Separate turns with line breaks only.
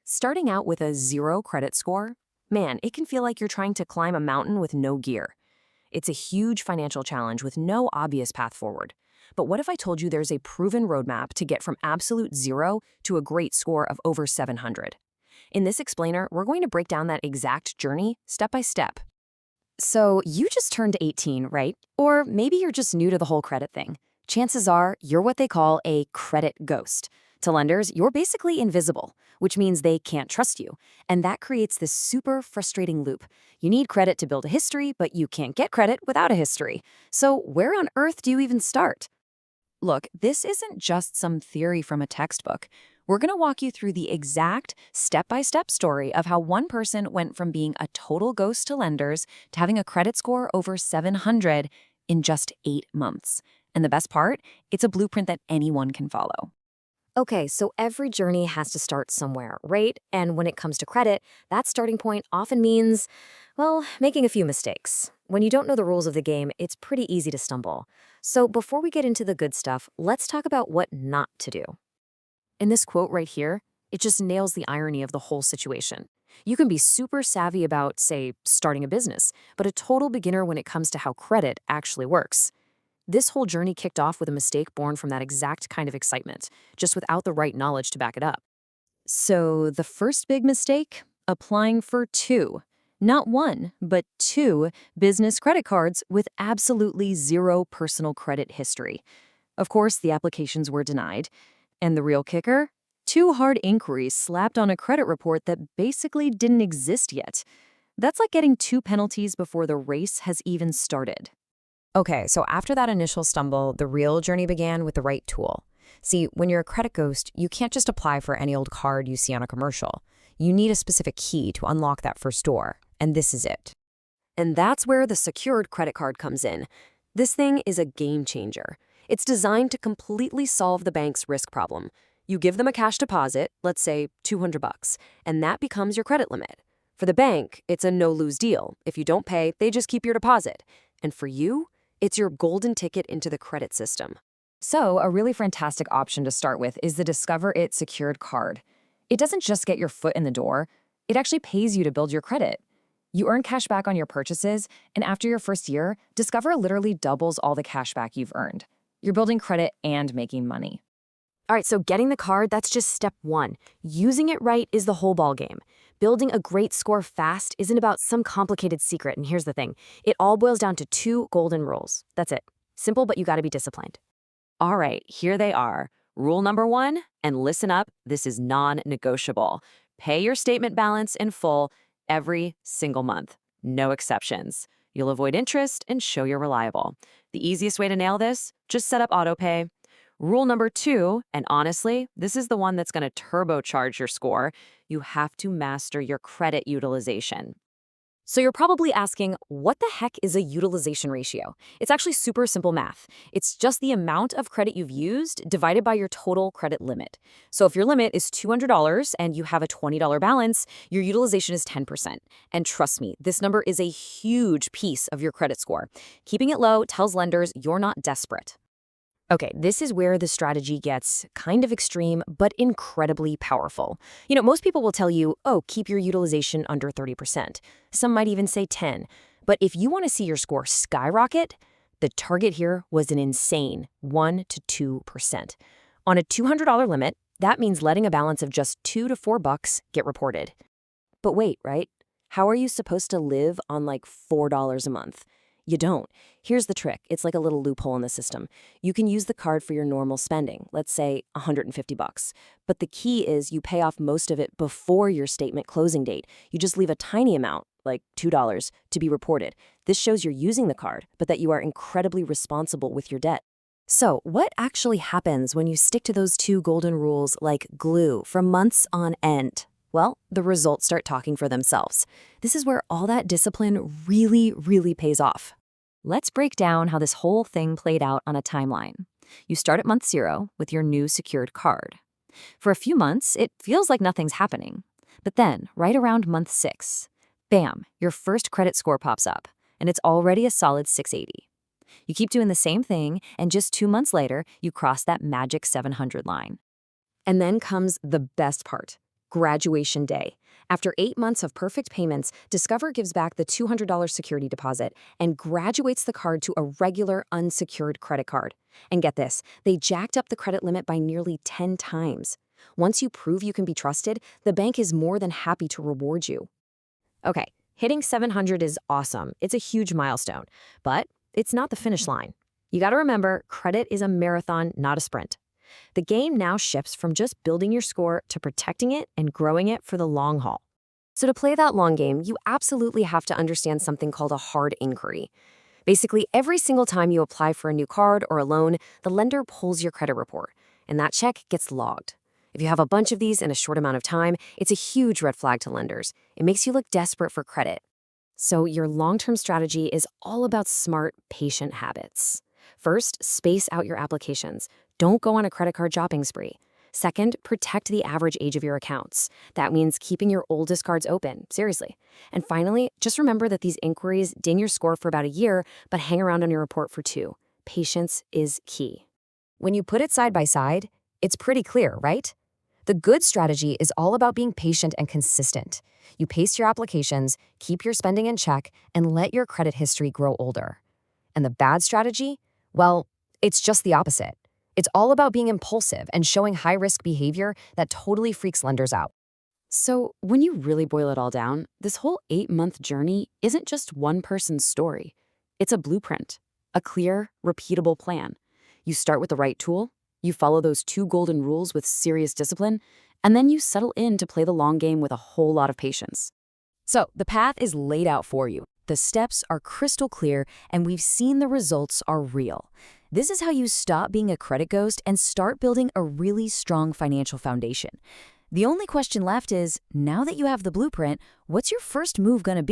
Starting out with a zero credit score, man, it can feel like you're trying to climb a mountain with no gear. It's a huge financial challenge with no obvious path forward. But what if I told you there's a proven roadmap to get from absolute zero to a great score of over 700? In this explainer, we're going to break down that exact journey step by step. So you just turned 18, right? Or maybe you're just new to the whole credit thing. Chances are you're what they call a credit ghost. To lenders, you're basically invisible, which means they can't trust you. And that creates this super frustrating loop. You need credit to build a history, but you can't get credit without a history. So where on earth do you even start? Look, this isn't just some theory from a textbook. We're going to walk you through the exact step-by-step story of how one person went from being a total ghost to lenders to having a credit score over 700 in just 8 months. And the best part, it's a blueprint that anyone can follow.
Okay, so every journey has to start somewhere, right? And when it comes to credit, that starting point often means, well, making a few mistakes. When you don't know the rules of the game, it's pretty easy to stumble. So before we get into the good stuff, let's talk about what not to do.
In this quote right here, it just nails the irony of the whole situation. You can be super savvy about, say, starting a business, but a total beginner when it comes to how credit actually works. This whole journey kicked off with a mistake born from that exact kind of excitement, just without the right knowledge to back it up. So the first big mistake? Applying for not one, but two business credit cards with absolutely zero personal credit history. Of course, the applications were denied. And the real kicker? 2 hard inquiries slapped on a credit report that basically didn't exist yet. That's like getting 2 penalties before the race has even started. Okay, so after that initial stumble, the real journey began with the right tool. See, when you're a credit ghost, you can't just apply for any old card you see on a commercial. You need a specific key to unlock that first door, and this is it. And that's where the secured credit card comes in. This thing is a game changer. It's designed to completely solve the bank's risk problem. You give them a cash deposit, let's say $200, and that becomes your credit limit. For the bank, it's a no-lose deal. If you don't pay, they just keep your deposit. And for you, it's your golden ticket into the credit system. So, a really fantastic option to start with is the Discover It secured card. It doesn't just get your foot in the door, it actually pays you to build your credit. You earn cash back on your purchases, and after your first year, Discover literally doubles all the cash back you've earned. You're building credit and making money.
All right, so getting the card, that's just step one. Using it right is the whole ballgame. Building a great score fast isn't about some complicated secret, and here's the thing. It all boils down to 2 golden rules. That's it. Simple, but you gotta be disciplined.
All right, here they are. Rule number 1, and listen up, this is non-negotiable. Pay your statement balance in full every single month. No exceptions. You'll avoid interest and show you're reliable. The easiest way to nail this, just set up autopay. Rule number 2, and honestly, this is the one that's going to turbocharge your score, you have to master your credit utilization.
So you're probably asking, what the heck is a utilization ratio? It's actually super simple math. It's just the amount of credit you've used divided by your total credit limit. So if your limit is $200 and you have a $20 balance, your utilization is 10%. And trust me, this number is a huge piece of your credit score. Keeping it low tells lenders you're not desperate. Okay, this is where the strategy gets kind of extreme, but incredibly powerful. Most people will tell you, oh, keep your utilization under 30%. Some might even say 10. But if you want to see your score skyrocket, the target here was an insane 1 to 2%. On a $200 limit, that means letting a balance of just $2 to $4 get reported. But wait, right? How are you supposed to live on like $4 a month? You don't. Here's the trick. It's like a little loophole in the system. You can use the card for your normal spending, let's say $150. But the key is you pay off most of it before your statement closing date. You just leave a tiny amount, like $2, to be reported. This shows you're using the card, but that you are incredibly responsible with your debt. So, what actually happens when you stick to those 2 golden rules like glue for months on end? Well, the results start talking for themselves. This is where all that discipline really, really pays off. Let's break down how this whole thing played out on a timeline. You start at month 0 with your new secured card. For a few months, it feels like nothing's happening. But then, right around month 6, bam, your first credit score pops up, and it's already a solid 680. You keep doing the same thing, and just 2 months later, you cross that magic 700 line. And then comes the best part. Graduation day. After 8 months of perfect payments, Discover gives back the $200 security deposit and graduates the card to a regular unsecured credit card. And get this, they jacked up the credit limit by nearly 10 times. Once you prove you can be trusted, the bank is more than happy to reward you. Okay, hitting 700 is awesome. It's a huge milestone, but it's not the finish line. You gotta remember, credit is a marathon, not a sprint. The game now shifts from just building your score to protecting it and growing it for the long haul. So to play that long game, you absolutely have to understand something called a hard inquiry. Basically, every single time you apply for a new card or a loan, the lender pulls your credit report, and that check gets logged. If you have a bunch of these in a short amount of time, it's a huge red flag to lenders. It makes you look desperate for credit. So your long-term strategy is all about smart, patient habits. First, space out your applications. Don't go on a credit card shopping spree. Second, protect the average age of your accounts. That means keeping your oldest cards open, seriously. And finally, just remember that these inquiries ding your score for about a year, but hang around on your report for 2. Patience is key. When you put it side by side, it's pretty clear, right? The good strategy is all about being patient and consistent. You pace your applications, keep your spending in check, and let your credit history grow older. And the bad strategy? Well, it's just the opposite. It's all about being impulsive and showing high-risk behavior that totally freaks lenders out. So when you really boil it all down, this whole 8-month journey isn't just one person's story. It's a blueprint, a clear, repeatable plan. You start with the right tool, you follow those 2 golden rules with serious discipline, and then you settle in to play the long game with a whole lot of patience. So the path is laid out for you. The steps are crystal clear, and we've seen the results are real. This is how you stop being a credit ghost and start building a really strong financial foundation. The only question left is, now that you have the blueprint, what's your first move going to be?